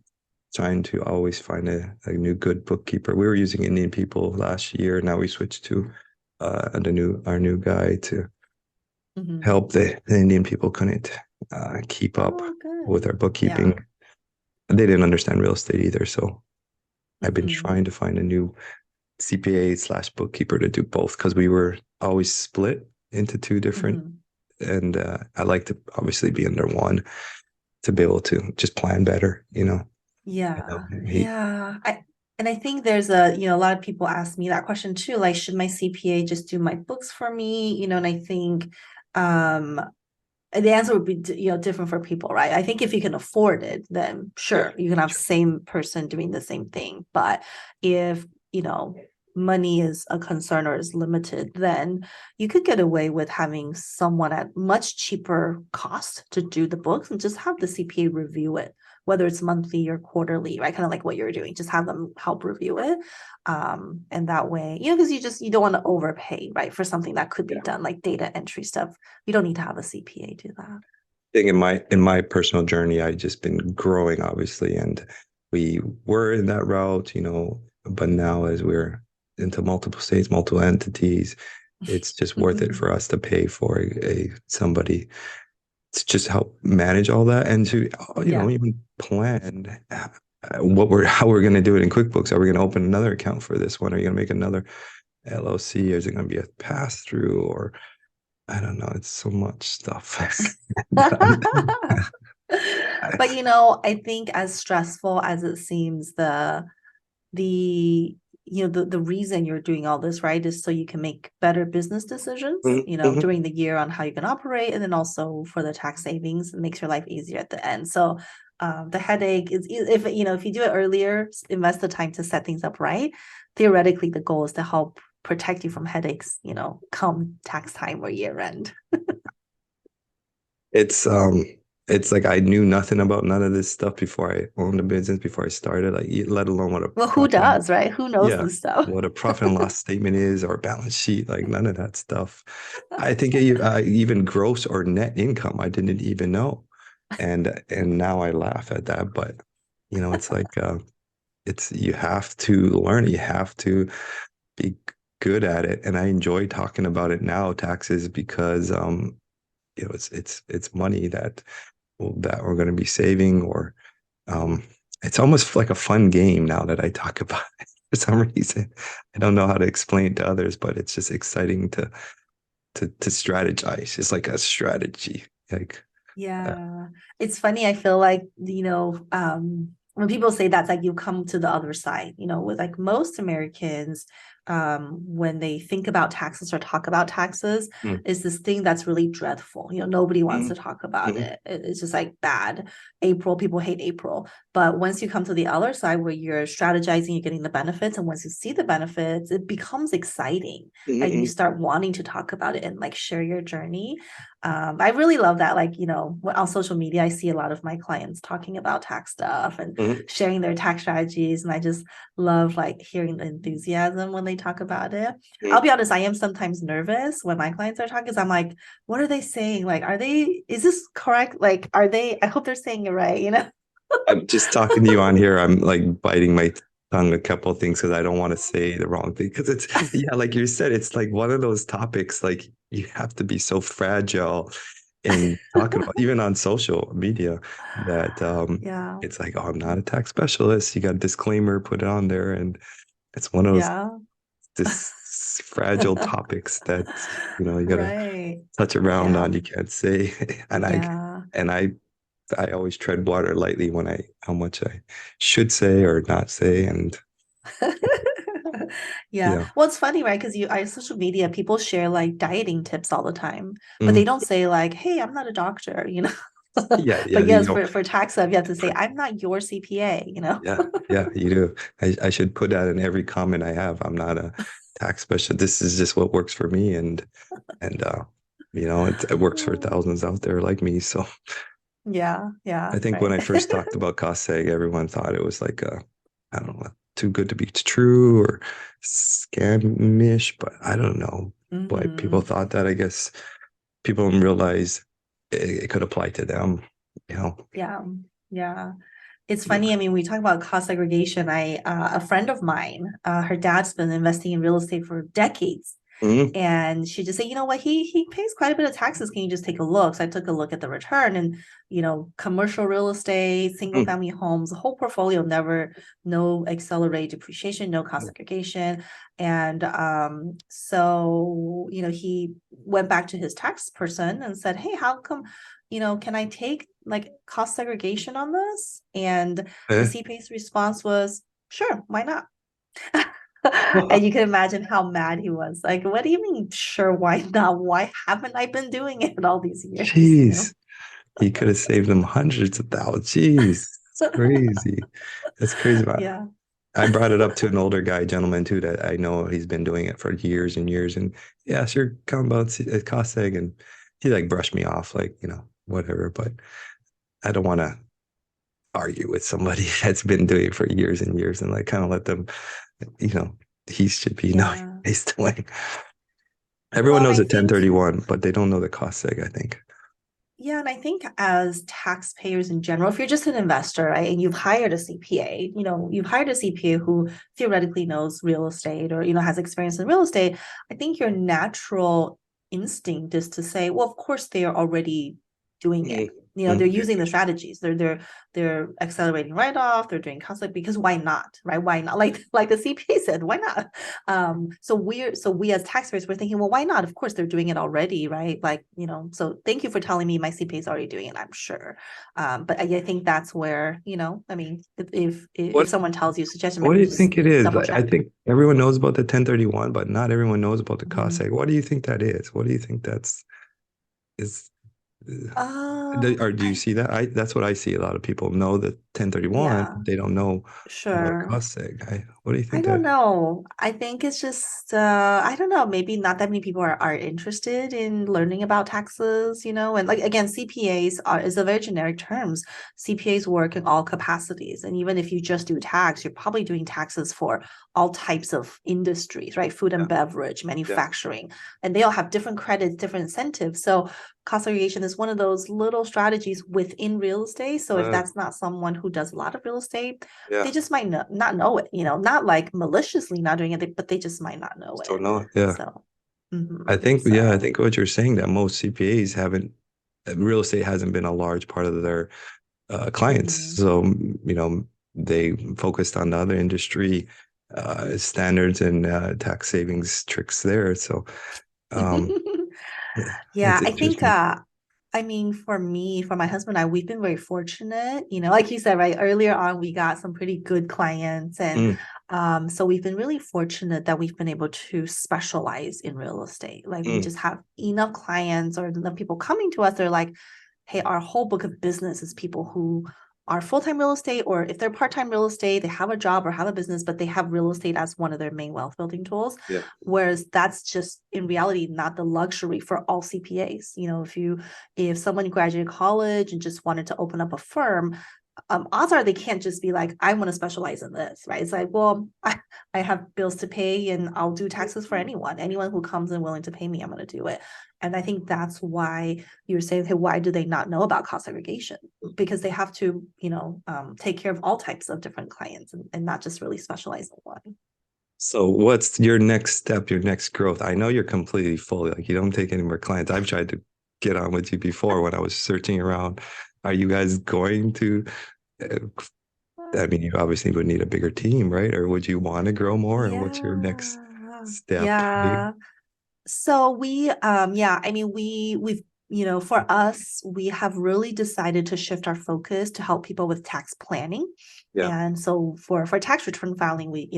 trying to always find a new good bookkeeper. We were using Indian people last year. Now we switched to our new guy to Mhm. help. The Indian people couldn't keep up Oh, with good. our bookkeeping. Yeah. They didn't understand real estate either, so I've been Hmm. trying to find a new CPA slash bookkeeper to do both because we were always split into two different, Hmm. and I like to obviously be under one to be able to just plan better, you know. I know Yeah. he, Yeah. I think there's a lot of people ask me that question too, like, should my CPA just do my books for me? And I think um the answer would be different for people, right? I think if you can afford it, then yeah, sure, you can have sure. same person doing the same thing. But if money is a concern or is limited, then you could get away with having someone at much cheaper cost to do the books and just have the CPA review it, whether it's monthly or quarterly, right? Kind of like what you're doing, just have them help review it. And that way, because you don't want to overpay, right, for something that could be Yeah. done, like data entry stuff. You don't need to have a CPA do that. Thing in my personal journey, I've just been growing, obviously, and we were in that route, but now as we're into multiple states, multiple entities, it's just worth it for us to pay for a somebody to just help manage all that and to Yeah. even plan what we're how we're going to do it in QuickBooks. Are we going to open another account for this one? Are you going to make another LLC? Is it going to be a pass through? Or I don't know. It's so much stuff. But I think as stressful as it seems, the the reason you're doing all this, right, is so you can make better business decisions, Mhm, mhm. during the year on how you can operate, and then also for the tax savings, it makes your life easier at the end. So the headache is if you do it earlier, invest the time to set things up right. Theoretically, the goal is to help protect you from headaches, come tax time or year end. It's um it's like I knew nothing about none of this stuff before I owned a business, before I started, like let alone what a Well, who profit does, right? Who knows yeah, this stuff? what a profit and loss statement is or a balance sheet, like none of that stuff. I think even gross or net income I didn't even know. And now I laugh at that, but it's like it's you have to learn it. You have to be good at it. And I enjoy talking about it now, taxes, because it's money that we're going to be saving, or um, it's almost like a fun game now that I talk about it. For some reason, I don't know how to explain it to others, but it's just exciting to strategize. It's like a strategy. Like, Yeah. It's funny. I feel like, when people say that's like you come to the other side, with like most Americans, when they think about taxes or talk about taxes, mm, is this thing that's really dreadful. Nobody wants to mm, talk about mm, it. It's just like bad. April, people hate April. But once you come to the other side where you're strategizing, you're getting the benefits, and once you see the benefits, it becomes exciting. mm, And you mm, start wanting to talk about it and like share your journey. I really love that. Like, on social media, I see a lot of my clients talking about tax stuff and mm, sharing their tax strategies. And I just love like hearing the enthusiasm when they talk about it. I'll mm. be honest, I am sometimes nervous when my clients are talking because I'm like, what are they saying? Like, is this correct? Like, I hope they're saying it right, I'm just talking to you on here. I'm like biting my tongue a couple of things because I don't want to say the wrong thing. Because it's, yeah, like you said, it's like one of those topics, like you have to be so fragile in talking about, even on social media, that Yeah. it's like, oh, I'm not a tax specialist. You got a disclaimer, put it on there. And it's one of those Yeah. this fragile topics that, you got to Right. touch around Yeah. on. You can't say. And I, Yeah. and I I always tread water lightly when I how much I should say or not say, and Yeah. yeah, Well, it's funny, right? Because you on social media, people share like dieting tips all the time, but they mm, don't say like, "Hey, I'm not a doctor," you know. yeah, yeah. But You yes, know, for tax stuff, you have to say, "I'm not your CPA," you know. yeah, yeah. You do. I should put that in every comment I have. I'm not a tax specialist. This is just what works for me, and it works for thousands out there like me. So Yeah, yeah, I think when right. I first talked about cost seg, everyone thought it was like I don't know, too good to be true or scamish, but I don't know why people Hmm. thought that. I guess people don't realize it could apply to them, you know. Yeah, yeah. It's funny. I mean, we talk about cost segregation. A friend of mine, her dad's been investing in real estate for decades. Mhm. And she just said, you know what, he pays quite a bit of taxes. Can you just take a look? So I took a look at the return and, commercial real estate, single Mm. family homes, the whole portfolio, never, no accelerated depreciation, no cost Mm. segregation. And so, he went back to his tax person and said, hey, how come, can I take like cost segregation on this? And the Eh. CPA's response was, sure, why not? And you can imagine how mad he was. Like, what do you mean, sure, why not? Why haven't I been doing it all these years? Jeez, he could have saved them hundreds of thousands. Jeez, it's crazy. That's crazy. Yeah. I brought it up to an older guy, gentleman too, that I know he's been doing it for years and years. And yeah, sure, come about cost seg, and he like brushed me off, like whatever. But I don't want to argue with somebody that's been doing it for years and years, and like kind of let them, you know, he should be knowing Yeah. what he's doing. Well, Everyone and knows I the think, 1031, but they don't know the cost seg, I think. yeah, and I think as taxpayers in general, if you're just an investor, right, and you've hired a CPA, you've hired a CPA who theoretically knows real estate or, has experience in real estate, I think your natural instinct is to say, well, of course they are already doing it. Mm. They're Mm. using the strategies. They're accelerating write-off, they're doing concept because why not? Right? Why not? Like the CPA said, why not? So we as taxpayers, we're thinking, well, why not? Of course they're doing it already, right? Like, so thank you for telling me my CPA is already doing it, I'm sure. But I think that's where, I mean, if What someone tells you suggestion, What do maybe you just think it is? double Like, I check. think everyone knows about the 1031, but not everyone knows about the cost Mhm. seg. What do you think that is? What do you think that's is? Or do you I see that? That's what I see. A lot of people know the 1031. Yeah, They don't know about sure. cost seg. What do you I think don't that? know. I think it's just I don't know, maybe not that many people are interested in learning about taxes, and like again, CPAs is a very generic terms. CPAs work in all capacities. And even if you just do tax, you're probably doing taxes for all types of industries, right? Food Yeah, and beverage, yeah. manufacturing, and they all have different credits, different incentives. So cost segregation is one of those little strategies within real estate. So if Uh, that's not someone who does a lot of real estate, yeah. they just might not know it, not like maliciously not doing it, but they just might not know Just don't it. know it. Yeah. So, I so, think what you're saying that most CPAs haven't, real estate hasn't been a large part of their clients. mhm. So, they focused on the other industry standards and tax savings tricks there. So, um, Yeah, it's I think interesting. I mean, for me, for my husband and I, we've been very fortunate. Like you said, right, earlier on, we got some pretty good clients. And Mm. so we've been really fortunate that we've been able to specialize in real estate. Like we Mm. just have enough clients or enough people coming to us. They're like, hey, our whole book of business is people who are full-time real estate, or if they're part-time real estate, they have a job or have a business, but they have real estate as one of their main wealth building tools. Yeah. Whereas that's just in reality not the luxury for all CPAs. If someone graduated college and just wanted to open up a firm, odds are they can't just be like, I want to specialize in this, right? It's like, well, I have bills to pay and I'll do taxes for anyone. Anyone who comes in willing to pay me, I'm going to do it. And I think that's why you're saying, hey, why do they not know about cost segregation? Because they have to, take care of all types of different clients and not just really specialize in one. So, what's your next step, your next growth? I know you're completely full, like you don't take any more clients. I've tried to get on with you before when I was searching around. Are you guys going to? uh, I mean, you obviously would need a bigger team, right? Or would you want to grow more? And what's your next Yeah. step? Yeah. So we yeah, I mean we've For us, we have really decided to shift our focus to help people with tax planning. Yeah. And so for tax return filing, we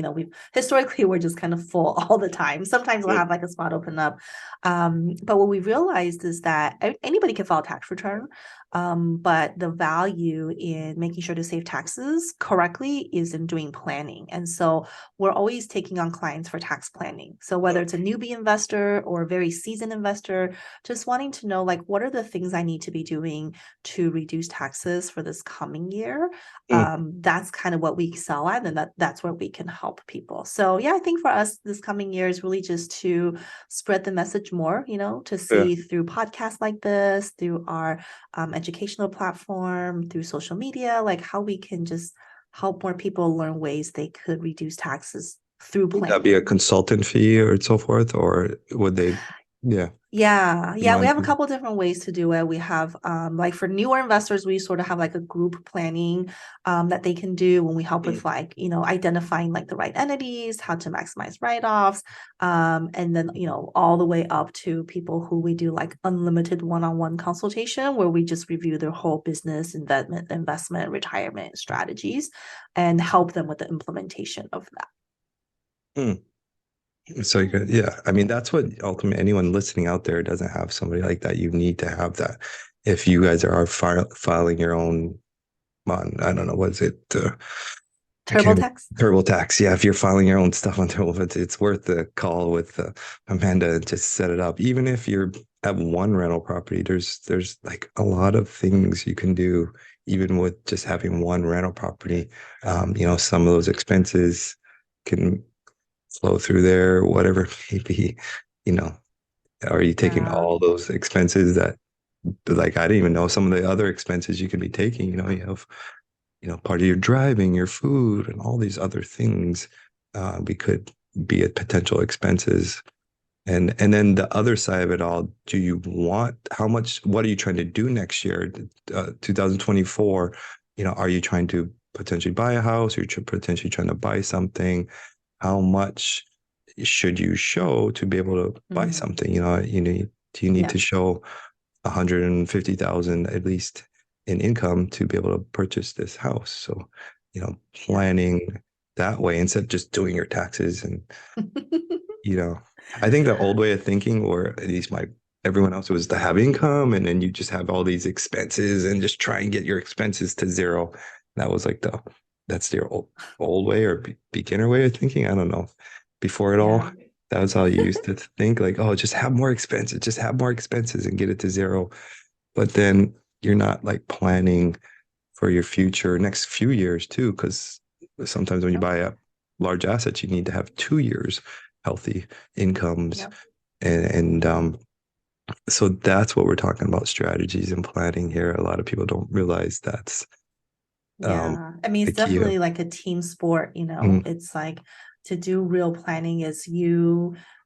historically we're just kind of full all the time. Sometimes we'll Mm. have like a spot open up. But what we realized is that anybody can file a tax return. But the value in making sure to save taxes correctly is in doing planning. And so we're always taking on clients for tax planning. So whether it's a newbie investor or a very seasoned investor, just wanting to know like what are the things I need to be doing to reduce taxes for this coming year. Mm. That's kind of what we excel at, and that's where we can help people. So yeah, I think for us this coming year is really just to spread the message more, to Yeah. see through podcasts like this, through our educational platform, through social media, like how we can just help more people learn ways they could reduce taxes through Would that be a planning. consultant fee or so forth, or would they? Yeah. Yeah, we have a Monthly. couple different ways to do it. We have like for newer investors, we sort of have like a group planning that they can do when we help Mm. with like, identifying like the right entities, how to maximize write-offs, and then, all the way up to people who we do like unlimited one-on-one consultation where we just review their whole business, investment, retirement strategies and help them with the implementation of that. Mm. So you could, yeah. I mean, that's what ultimately anyone listening out there doesn't have somebody like that. You need to have that. If you guys are filing your own, I don't know, what is it? I can't. TurboTax? TurboTax. Yeah, if you're filing your own stuff on TurboTax, it's worth the call with Amanda and just set it up. Even if you're at one rental property, there's like a lot of things you can do, even with just having one rental property. Some of those expenses can flow through there, whatever it may be. You know, are you taking Yeah. all those expenses that, like, I didn't even know some of the other expenses you could be taking? You have part of your driving, your food, and all these other things we could be at potential expenses. And then the other side of it all, do you want how much? What are you trying to do next year, 2024? Are you trying to potentially buy a house? Or you're potentially trying to buy something? How much should you show to be able to buy Mhm. something? Do you need Yeah. to show 150,000 at least in income to be able to purchase this house? So, Yeah. planning that way instead of just doing your taxes. And, you know, I think the old way of thinking, or at least everyone else, was to have income and then you just have all these expenses and just try and get your expenses to zero. That was like that's their old way or beginner way of thinking. I don't know. Before it all, Yeah. that was how you used to think, like, oh, just have more expenses and get it to zero. But then you're not like planning for your future next few years too, because sometimes when you Yep. buy a large assets, you need to have 2 years healthy incomes. Yep. And so that's what we're talking about, strategies and planning here. A lot of people don't realize that's um, Yeah. I mean, the it's key of. definitely like a team sport. Mm. It's like to do real planning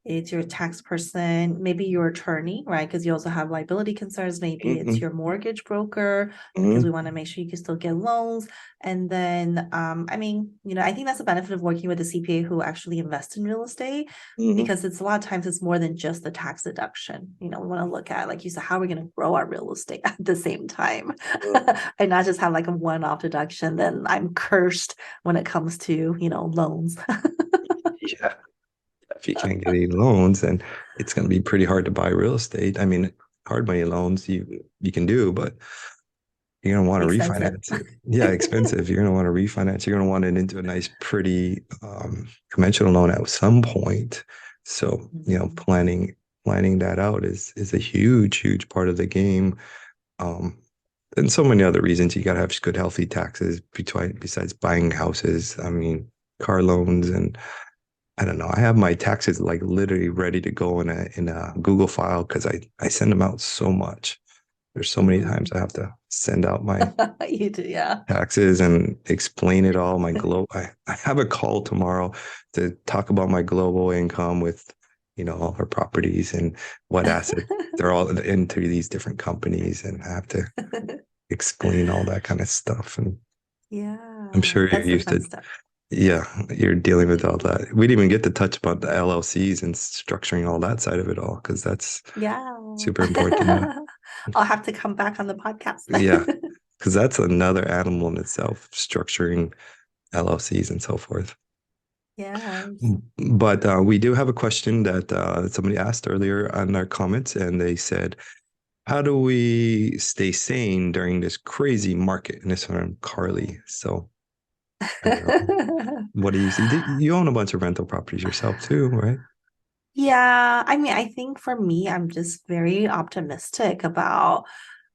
it's your tax person, maybe your attorney, right? Because you also have liability concerns. Maybe it's Mhm. your mortgage broker because we Mhm. want to make sure you can still get loans. And then, I mean, I think that's the benefit of working with a CPA who actually invests in real estate Mhm. because it's a lot of times it's more than just the tax deduction. We want to look at, like you said, how are we going to grow our real estate at the same time Mhm. and not just have like a one-off deduction. Then I'm cursed when it comes to, loans. Yeah, if you can't get any loans, then it's going to be pretty hard to buy real estate. I mean, hard money loans you can do, but you're going to want to Expensive. refinance it. Yeah, expensive. You're going to want to refinance. You're going to want it into a nice, pretty conventional loan at some point. So, Mhm. planning that out is a huge, huge part of the game. Um, and so many other reasons. You got to have good, healthy taxes besides buying houses. I mean, car loans, and I don't know. I have my taxes like literally ready to go in a Google file because I send them out so much. There's so many times Mhm. I have to send out my You do, yeah. taxes and explain it all. I have a call tomorrow to talk about my global income with, all our properties and what assets they're all into these different companies, and I have to explain all that kind of stuff. And I'm Yeah, sure you're that's the used fun to, stuff. yeah, you're dealing with all that. We didn't even get to touch about the LLCs and structuring all that side of it all, because that's Yeah. super important to know. I'll have to come back on the podcast. Yeah, because that's another animal in itself, structuring LLCs and so forth. Yes. But we do have a question that somebody asked earlier on our comments, and they said, "How do we stay sane during this crazy market?" And this from Carly. So I don't know. What do you see? You own a bunch of rental properties yourself too, right? Yeah, I mean, I think for me, I'm just very optimistic about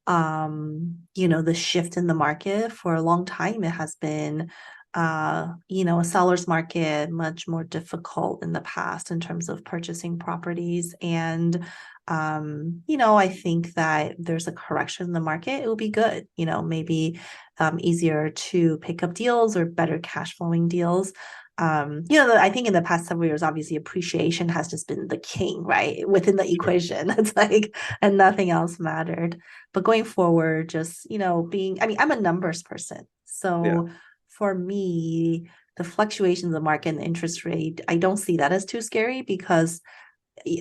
the shift in the market. For a long time it has been a seller's market, much more difficult in the past in terms of purchasing properties. And I think that there's a correction in the market. It will be good, maybe easier to pick up deals or better cash flowing deals. I think in the past several years, obviously appreciation has just been the king, right? Within the Sure. equation. It's like, and nothing else mattered. But going forward, just, I mean, I'm a numbers person. Yeah. So for me, the fluctuations in the market and the interest rate, I don't see that as too scary because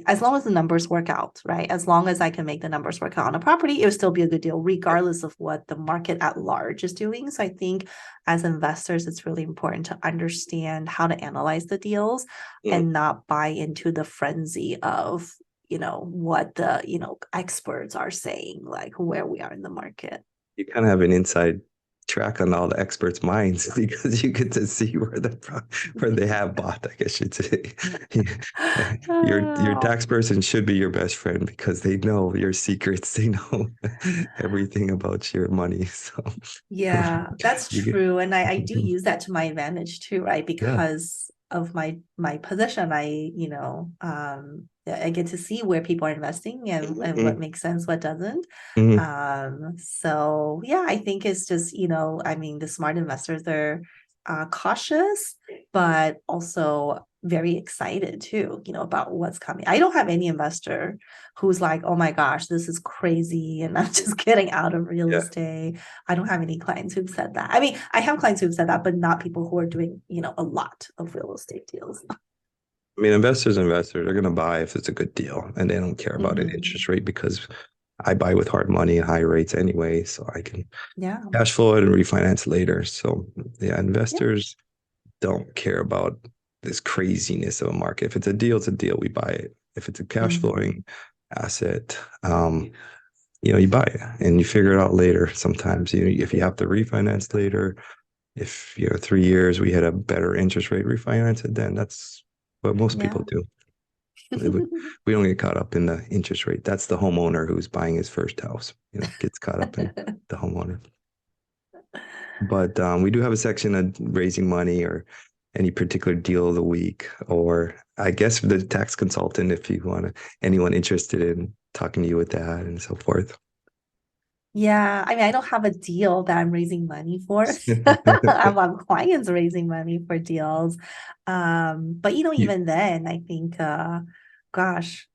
as long as the numbers work out, right? As long as I can make the numbers work out on a property, it would still be a good deal, regardless of what the market at large is doing. So I think as investors, it's really important to understand how to analyze the deals Mm. and not buy into the frenzy of, what the, experts are saying, like where we are in the market. You kind of have an inside track on all the experts' minds because you get to see where they have bought, I guess you'd say. Your Oh, tax person should be your best friend because they know your secrets. They know everything about your money. So yeah, that's you get, true. And I do use that to my advantage too, right? yeah. Because of my position, I get to see where people are investing and what Mhm. makes sense, what doesn't. Mhm. So yeah, I think it's just, I mean, the smart investors are cautious, but also very excited too, about what's coming. I don't have any investor who's like, oh my gosh, this is crazy, and I'm just getting out of real Yeah. estate. I don't have any clients who've said that. I mean, I have clients who've said that, but not people who are doing, a lot of real estate deals. I mean, investors are going to buy if it's a good deal and they don't care about an Mhm. interest rate because I buy with hard money and high rates anyway, so I can Yeah. cash flow it and refinance later. So yeah, Yeah. investors don't care about this craziness of a market. If it's a deal, it's a deal. We buy it. If it's a cash Mhm. flowing asset, you buy it and you figure it out later. Sometimes, if you have to refinance later, if 3 years we had a better interest rate, refinance it. Then that's what most people Yeah. do. We don't get caught up in the interest rate. That's the homeowner who's buying his first house. Gets caught up in the homeowner. But we do have a section on raising money or any particular deal of the week, or I guess the tax consultant, if you want anyone interested in talking to you with that and so forth. Yeah, I mean, I don't have a deal that I'm raising money for. I'm clients raising money for deals. But You, even then, I think gosh,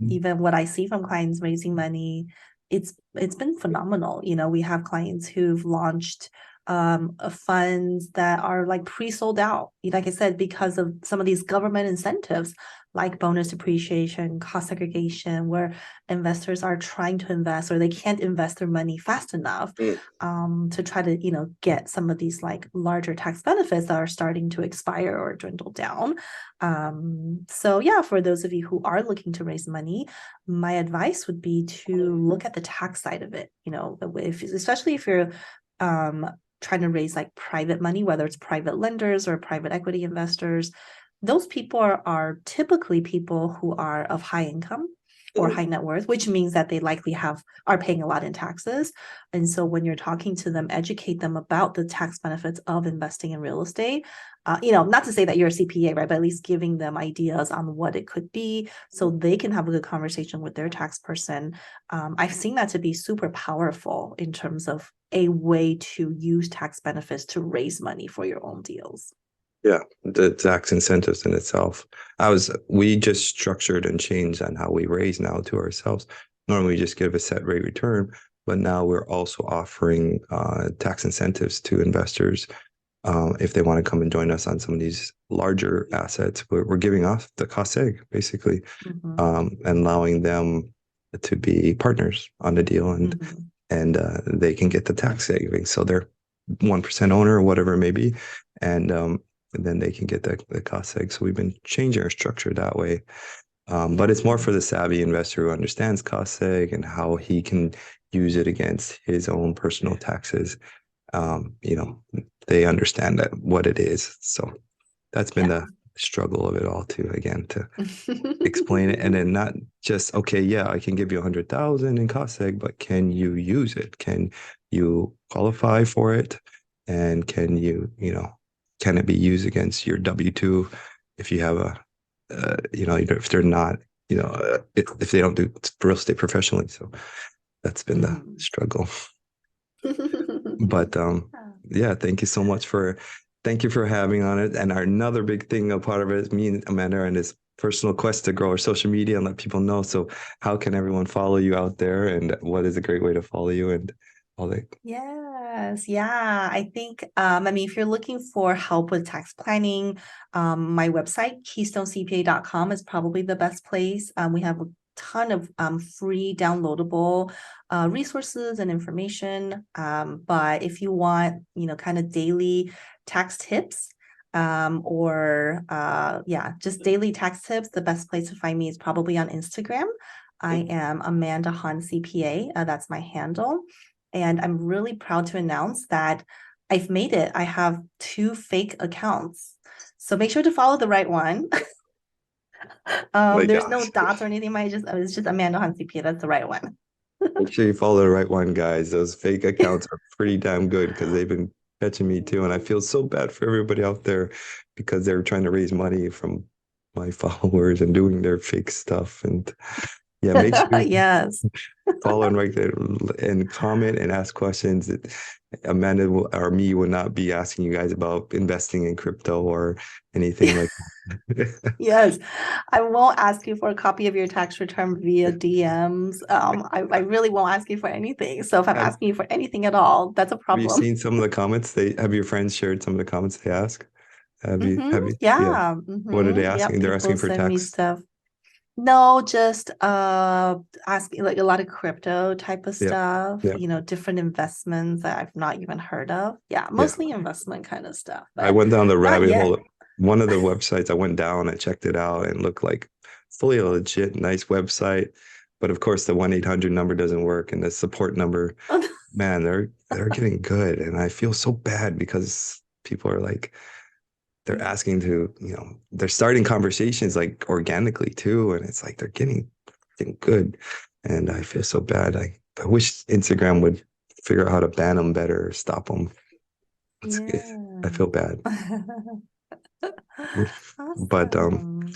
even what I see from clients raising money, it's been phenomenal. We have clients who've launched funds that are like pre-sold out. Like I said, because of some of these government incentives like bonus depreciation, cost segregation, where investors are trying to invest or they can't invest their money fast enough mm, to try to get some of these like larger tax benefits that are starting to expire or dwindle down. So yeah, for those of you who are looking to raise money, my advice would be to look at the tax side of it. Especially if you're trying to raise like private money, whether it's private lenders or private equity investors, those people are typically people who are of high income or mm, high net worth, which means that they likely are paying a lot in taxes. And so when you're talking to them, educate them about the tax benefits of investing in real estate. Not to say that you're a CPA, right? But at least giving them ideas on what it could be so they can have a good conversation with their tax person. I've seen that to be super powerful in terms of a way to use tax benefits to raise money for your own deals. yeah, the tax incentives in itself. We just structured and changed on how we raise now to ourselves. Normally, we just give a set rate return, but now we're also offering tax incentives to investors if they want to come and join us on some of these larger assets. We're giving off the cost seg basically, Mhm. and allowing them to be partners on the deal, Mhm. and they can get the tax savings. So they're 1% owner or whatever it may be, and then they can get the cost seg. So we've been changing our structure that way. But it's more Yeah. for the savvy investor who understands cost seg and how he can use it against his own personal taxes. You know, they understand that what it is. So that's been Yeah. the struggle of it all too, again, to explain it. And then not just, okay, yeah, I can give you 100,000 in cost seg, but can you use it? Can you qualify for it? And can can it be used against your W-2 if you have if they're not, if they don't do real estate professionally. So that's been the Mhm. struggle. But yeah, thank you for having on it. And our another big thing, a part of it is me and Amanda are in this personal quest to grow our social media and let people know. So how can everyone follow you out there, and what is a great way to follow you and all that? Yes, yeah. I think, I mean, if you're looking for help with tax planning, my website, keystonecpa.com, is probably the best place. We have a ton of free downloadable resources and information. But if you want, kind of daily tax tips, or yeah, just daily tax tips, the best place to find me is probably on Instagram. I am Amanda Han CPA. That's my handle. And I'm really proud to announce that I've made it. I have 2 fake accounts. So make sure to follow the right one. Oh my There's no gosh. dots or anything. It's just Amanda Han CPA. That's the right one. Make sure you follow the right one, guys. Those fake accounts are pretty damn good because they've been catching me too. And I feel so bad for everybody out there because they're trying to raise money from my followers and doing their fake stuff. And yeah, make sure you Yes. follow and right there and comment and ask questions. Amanda or me will not be asking you guys about investing in crypto or anything like that. Yes. I won't ask you for a copy of your tax return via DMs. I really won't ask you for anything. So if I'm Have, asking you for anything at all, that's a have you problem. seen some of the comments? Have your friends shared some of the comments they ask? Have you? Yeah. Yeah. What are they Yeah. asking? They're People asking for send me tax. stuff. No, just asking like a lot of crypto type of Yeah. stuff, Yeah. different investments that I've not even heard of. Yeah, Yeah. mostly investment kind of stuff, I but went down the not rabbit yet. hole. One of the websites I went down, I checked it out and looked like fully a legit, nice website. But of course, the 1-800 number doesn't work, and the support number, man, they're getting good, and I feel so bad because people are like they're asking to, they're starting conversations like organically too, and it's like they're getting good, and I feel so bad. I wish Instagram would figure out how to ban them better, or stop them. I Yeah. feel bad. But Awesome.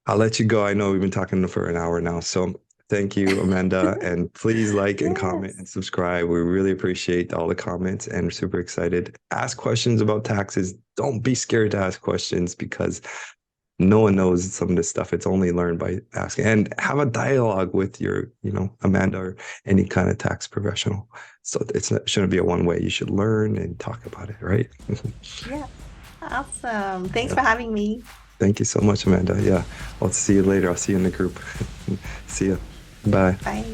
I'll let you go. I know we've been talking for an hour now. So thank you, Amanda. And please like and comment and Yes. subscribe. We really appreciate all the comments and we're super excited. Ask questions about taxes. Don't be scared to ask questions because no one knows some of this stuff. It's only learned by asking, and have a dialogue with your, Amanda or any kind of tax professional. So shouldn't be a one way. You should learn and talk about it, right? Yeah. Awesome. Thanks Yeah. for having me. Thank you so much, Amanda. Yeah. I'll see you later. I'll see you in the group. See ya. Bye. Bye.